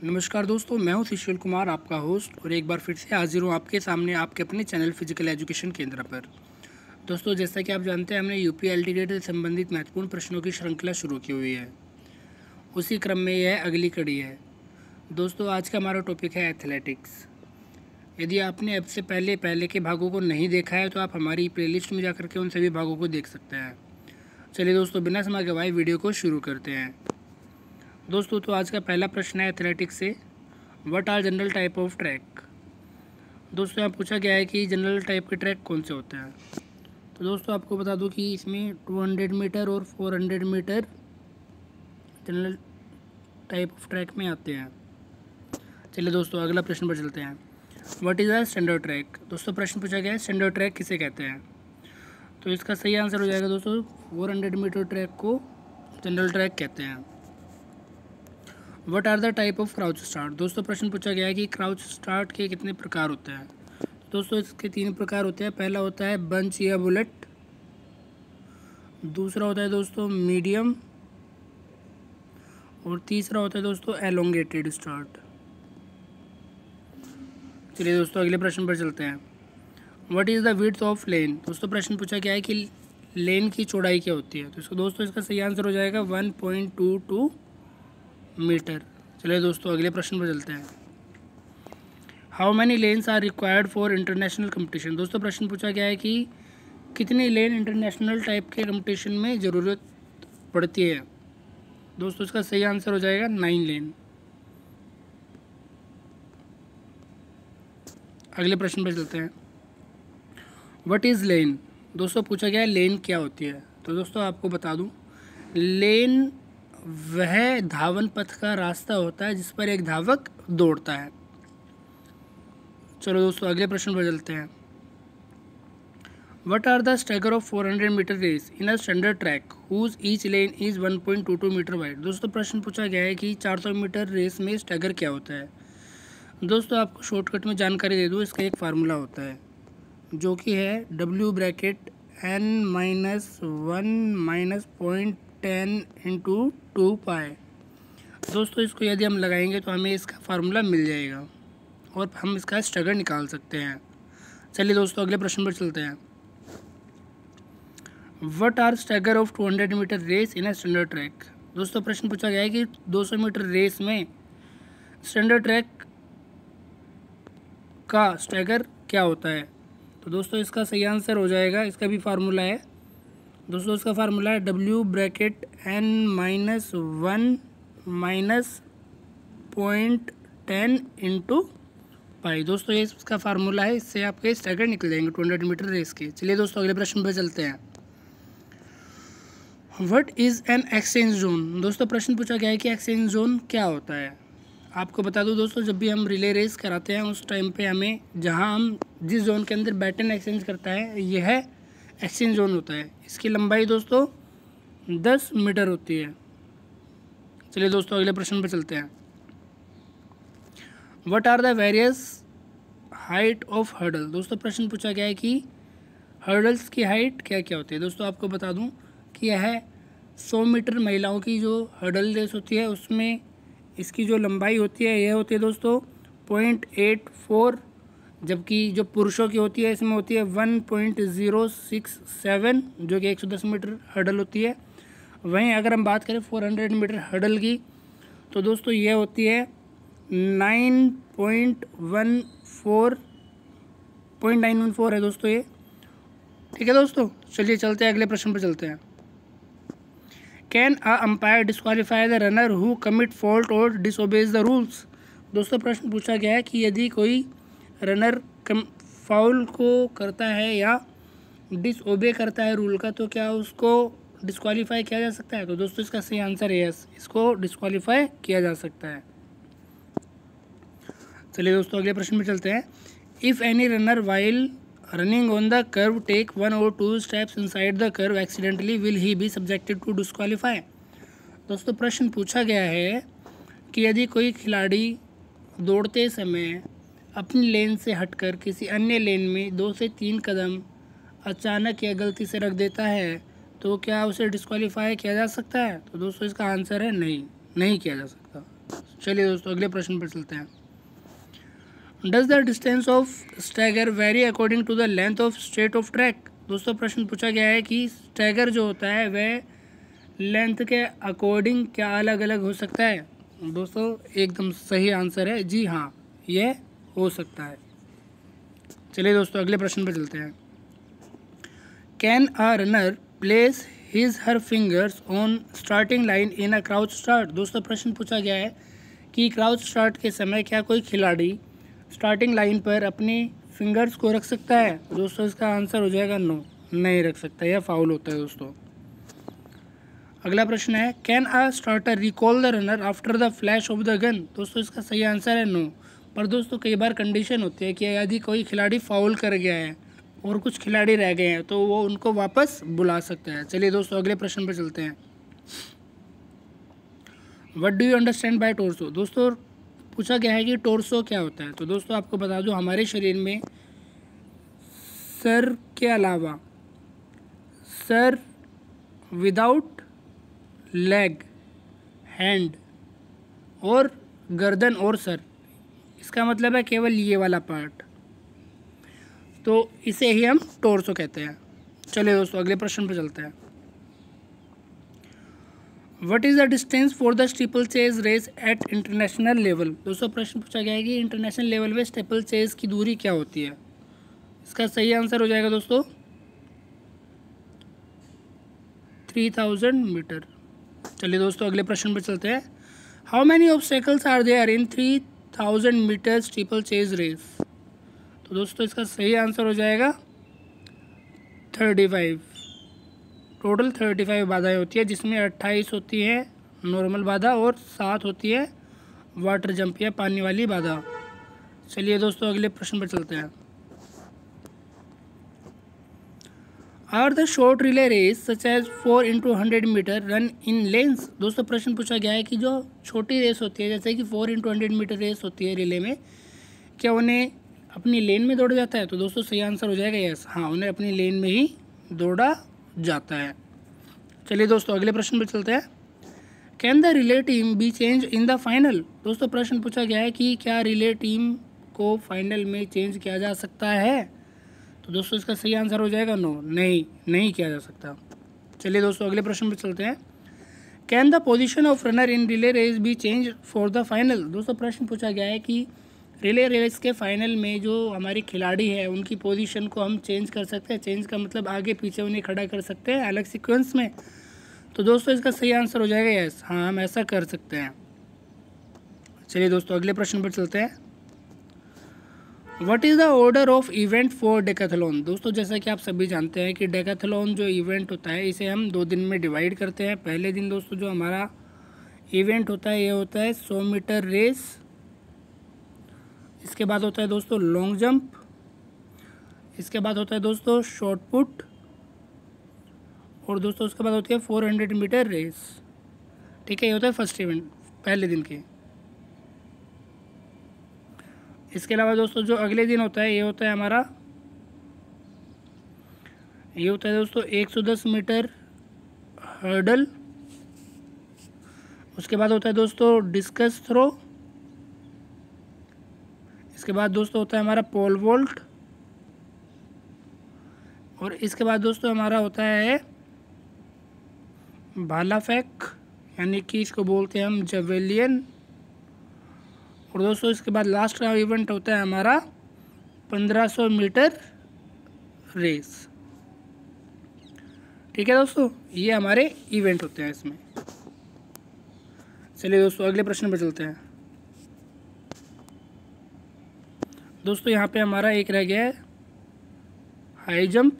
नमस्कार दोस्तों, मैं हूं सुशील कुमार, आपका होस्ट, और एक बार फिर से हाजिर हूं आपके सामने आपके अपने चैनल फिजिकल एजुकेशन केंद्र पर। दोस्तों, जैसा कि आप जानते हैं, हमने यूपी एलटीटेट से संबंधित महत्वपूर्ण प्रश्नों की श्रृंखला शुरू की हुई है। उसी क्रम में यह अगली कड़ी है। दोस्तों, आज का हमारा टॉपिक है एथलेटिक्स। यदि आपने अब से पहले के भागों को नहीं देखा है तो आप हमारी प्लेलिस्ट में जाकर के उन सभी भागों को देख सकते हैं। चलिए दोस्तों, बिना समय गवाए वीडियो को शुरू करते हैं। दोस्तों, तो आज का पहला प्रश्न है एथलेटिक्स से, what are general type of track. दोस्तों, यहाँ पूछा गया है कि जनरल टाइप के ट्रैक कौन से होते हैं। तो दोस्तों, आपको बता दूं कि इसमें 200 मीटर और 400 metre general type of track में आते हैं। चलिए दोस्तों, अगला प्रश्न पर चलते हैं। What is a standard track. दोस्तों, प्रश्न पूछा गया है स्टैंडर्ड ट्रैक किसे कहते हैं। तो इसका सही आंसर हो जाएगा दोस्तों, 400 मीटर ट्रैक को जनरल ट्रैक कहते हैं। What are the type of crouch start. दोस्तों, प्रश्न पूछा गया है कि क्राउच स्टार्ट के कितने प्रकार होते हैं। दोस्तों, इसके 3 प्रकार होते हैं। पहला होता है बंच या बुलेट, दूसरा होता है दोस्तों मीडियम, और तीसरा होता है दोस्तों एलोंगेटेड स्टार्ट। चलिए दोस्तों, अगले प्रश्न पर चलते हैं। What is the width of lane. दोस्तों, प्रश्न पूछा गया है कि लेन की चौड़ाई क्या होती है। तो इसको दोस्तों, इसका सही आंसर हो जाएगा 1.22 मीटर। चलिए दोस्तों, अगले प्रश्न पर चलते हैं। How many lanes are required for international competition. दोस्तों, प्रश्न पूछा गया है कि कितनी लेन इंटरनेशनल टाइप के कंपटीशन में ज़रूरत पड़ती है। दोस्तों, इसका सही आंसर हो जाएगा 9 लेन। अगले प्रश्न पर चलते हैं। व्हाट इज़ लेन। दोस्तों, पूछा गया है लेन क्या होती है। तो दोस्तों, आपको बता दूं, लेन वह धावन पथ का रास्ता होता है जिस पर एक धावक दौड़ता है। चलो दोस्तों, अगले प्रश्न पर चलते हैं। What are the stagger of 400 metre race in a standard track whose each lane is 1.22 metre wide. दोस्तों, प्रश्न पूछा गया है कि 400 मीटर रेस में स्टैगर क्या होता है। दोस्तों, आपको शॉर्टकट में जानकारी दे दूँ, इसका एक फार्मूला होता है जो कि है W(n-1-0.10 × 2 पाई। दोस्तों, इसको यदि हम लगाएंगे तो हमें इसका फार्मूला मिल जाएगा और हम इसका स्टैगर निकाल सकते हैं। चलिए दोस्तों, अगले प्रश्न पर चलते हैं। What are stagger of 200 metre race in a standard track. दोस्तों, प्रश्न पूछा गया है कि 200 मीटर रेस में स्टैंडर्ड ट्रैक का स्टैगर क्या होता है। तो दोस्तों, इसका सही आंसर हो जाएगा, इसका भी फार्मूला है दोस्तों, इसका फार्मूला है W(n-1-0.10 × पाई। दोस्तों, ये इसका फार्मूला है, इससे आपके स्टैगर निकल जाएंगे 200 मीटर रेस के। चलिए दोस्तों, अगले प्रश्न पर चलते हैं। What is an exchange zone. दोस्तों, प्रश्न पूछा गया है कि एक्सचेंज जोन क्या होता है। आपको बता दूं दोस्तों, जब भी हम रिले रेस कराते हैं उस टाइम पे हमें जहां हम जिस जोन के अंदर बैटन एक्सचेंज करता है यह एक्सचेंज जोन होता है। इसकी लंबाई दोस्तों 10 मीटर होती है। चलिए दोस्तों, अगले प्रश्न पर चलते हैं। What are the various height of hurdle. दोस्तों, प्रश्न पूछा गया है कि हर्डल्स की हाइट क्या क्या होती है। दोस्तों, आपको बता दूं कि यह 100 मीटर महिलाओं की जो हर्डल रेस होती है उसमें इसकी जो लंबाई होती है यह होती है दोस्तों 0.84, जबकि जो पुरुषों की होती है इसमें होती है 1.067, जो कि 110 मीटर हर्डल होती है। वहीं अगर हम बात करें 400 मीटर हर्डल की तो दोस्तों यह होती है 9.14 है दोस्तों ये। ठीक है दोस्तों, चलिए चलते हैं, अगले प्रश्न पर चलते हैं। Can a umpire disqualify the runner who commit fault और डिसओबेज द रूल्स। दोस्तों, प्रश्न पूछा गया है कि यदि कोई रनर फाउल को करता है या डिसओबे करता है रूल का तो क्या उसको डिस्क्वालीफाई किया जा सकता है। तो दोस्तों, इसका सही आंसर है यस, इसको डिस्क्वालीफाई किया जा सकता है। चलिए दोस्तों, अगले प्रश्न में चलते हैं। If any runner while running on the curve take 1 or 2 steps inside the curve accidentally will he be subjected to disqualify. दोस्तों, प्रश्न पूछा गया है कि यदि कोई खिलाड़ी दौड़ते समय अपनी लेन से हटकर किसी अन्य लेन में 2 से 3 कदम अचानक या गलती से रख देता है तो क्या उसे डिस्क्वालीफाई किया जा सकता है। तो दोस्तों, इसका आंसर है नहीं, नहीं किया जा सकता। चलिए दोस्तों अगले प्रश्न पर चलते हैं। Does the distance of stagger vary according to the length of straight of track. दोस्तों प्रश्न पूछा गया है कि स्टैगर जो होता है वह लेंथ के अकॉर्डिंग क्या अलग अलग हो सकता है। दोस्तों एकदम सही आंसर है जी हाँ, यह हो सकता है। चलिए दोस्तों अगले प्रश्न पर चलते हैं। Can a runner place his her fingers on starting line in a crouch start. दोस्तों प्रश्न पूछा गया है कि क्राउच स्टार्ट के समय क्या कोई खिलाड़ी स्टार्टिंग लाइन पर अपने फिंगर्स को रख सकता है। दोस्तों इसका आंसर हो जाएगा नो, नहीं रख सकता, यह फाउल होता है दोस्तों। अगला प्रश्न है can a starter recall the runner after the flash of the gun. दोस्तों इसका सही आंसर है नो, पर दोस्तों कई बार कंडीशन होती है कि यदि कोई खिलाड़ी फाउल कर गया है और कुछ खिलाड़ी रह गए हैं तो वो उनको वापस बुला सकता है। चलिए दोस्तों अगले प्रश्न पर चलते हैं। What do you understand by torso. दोस्तों पूछा गया है कि टोर्सो क्या होता है। तो दोस्तों आपको बता दूं हमारे शरीर में सर के अलावा, सर विदाउट लेग, हैंड और गर्दन और सर, इसका मतलब है केवल ये वाला पार्ट, तो इसे ही हम टोर्सो कहते हैं। चलिए दोस्तों अगले प्रश्न पर चलते हैं। What is the distance for the steeplechase race at international level. दोस्तों प्रश्न पूछा गया है कि इंटरनेशनल लेवल में स्टीपल चेज की दूरी क्या होती है। इसका सही आंसर हो जाएगा दोस्तों 3000 मीटर। चलिए दोस्तों अगले प्रश्न पर चलते हैं। How many obstacles are there in 3000 metre steeplechase race. तो दोस्तों इसका सही आंसर हो जाएगा 35। टोटल 35 बाधाएँ होती है, जिसमें 28 होती है नॉर्मल बाधा और 7 होती है वाटर जंप या पानी वाली बाधा। चलिए दोस्तों अगले प्रश्न पर चलते हैं। Are the short relay race such as 4 into 100 metre run in lanes. दोस्तों प्रश्न पूछा गया है कि जो छोटी रेस होती है जैसे कि 4 into 100 मीटर रेस होती है रिले में, क्या उन्हें अपनी लेन में दौड़ा जाता है। तो दोस्तों सही आंसर हो जाएगा यस, हाँ उन्हें अपनी लेन में ही दौड़ा जाता है। चलिए दोस्तों अगले प्रश्न पर चलते हैं। Can the relay team B change in the final. दोस्तों प्रश्न पूछा गया है कि क्या रिले टीम को फाइनल में चेंज किया जा सकता है। तो दोस्तों इसका सही आंसर हो जाएगा नो, नहीं किया जा सकता। चलिए दोस्तों अगले प्रश्न पर चलते हैं। Can the position of runner in relay race be change for the final. दोस्तों प्रश्न पूछा गया है कि रिले रेस के फाइनल में जो हमारे खिलाड़ी हैं उनकी पोजीशन को हम चेंज कर सकते हैं। चेंज का मतलब आगे पीछे उन्हें खड़ा कर सकते हैं अलग सीक्वेंस में। तो दोस्तों इसका सही आंसर हो जाएगा यस, हाँ हम ऐसा कर सकते हैं। चलिए दोस्तों अगले प्रश्न पर चलते हैं। What is the order of event for Decathlon. दोस्तों जैसा कि आप सभी जानते हैं कि डेकाथलॉन जो इवेंट होता है इसे हम 2 दिन में डिवाइड करते हैं। पहले दिन दोस्तों जो हमारा इवेंट होता है ये होता है 100 मीटर रेस। इसके बाद होता है दोस्तों लॉन्ग जंप। इसके बाद होता है दोस्तों शॉर्ट पुट। और दोस्तों उसके बाद होती है 400 मीटर रेस। ठीक है, ये होता है फर्स्ट इवेंट पहले दिन के। इसके अलावा दोस्तों जो अगले दिन होता है ये होता है हमारा, ये होता है दोस्तों 110 मीटर हर्डल। उसके बाद होता है दोस्तों डिस्कस थ्रो। इसके बाद दोस्तों होता है हमारा पोल वॉल्ट। और इसके बाद दोस्तों हमारा होता है भाला फेंक, यानी कि इसको बोलते हैं हम जवेलियन। और दोस्तों इसके बाद लास्ट का इवेंट होता है हमारा 1500 मीटर रेस। ठीक है दोस्तों, ये हमारे इवेंट होते हैं इसमें। चलिए दोस्तों अगले प्रश्न पर चलते हैं। दोस्तों यहाँ पे हमारा एक रह गया है हाई जंप।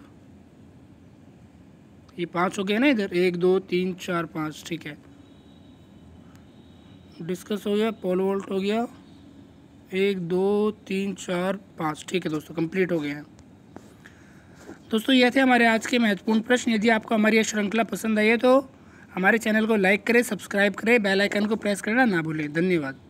ये 5 हो गया ना इधर, 1 2 3 4 5। ठीक है, डिस्कस हो गया, पोल वॉल्ट हो गया, 1 2 3 4 5। ठीक है दोस्तों, कंप्लीट हो गए हैं। दोस्तों ये थे हमारे आज के महत्वपूर्ण प्रश्न। यदि आपको हमारी यह श्रृंखला पसंद आई है तो हमारे चैनल को लाइक करें, सब्सक्राइब करें, बेल आइकन को प्रेस करना ना भूलें। धन्यवाद।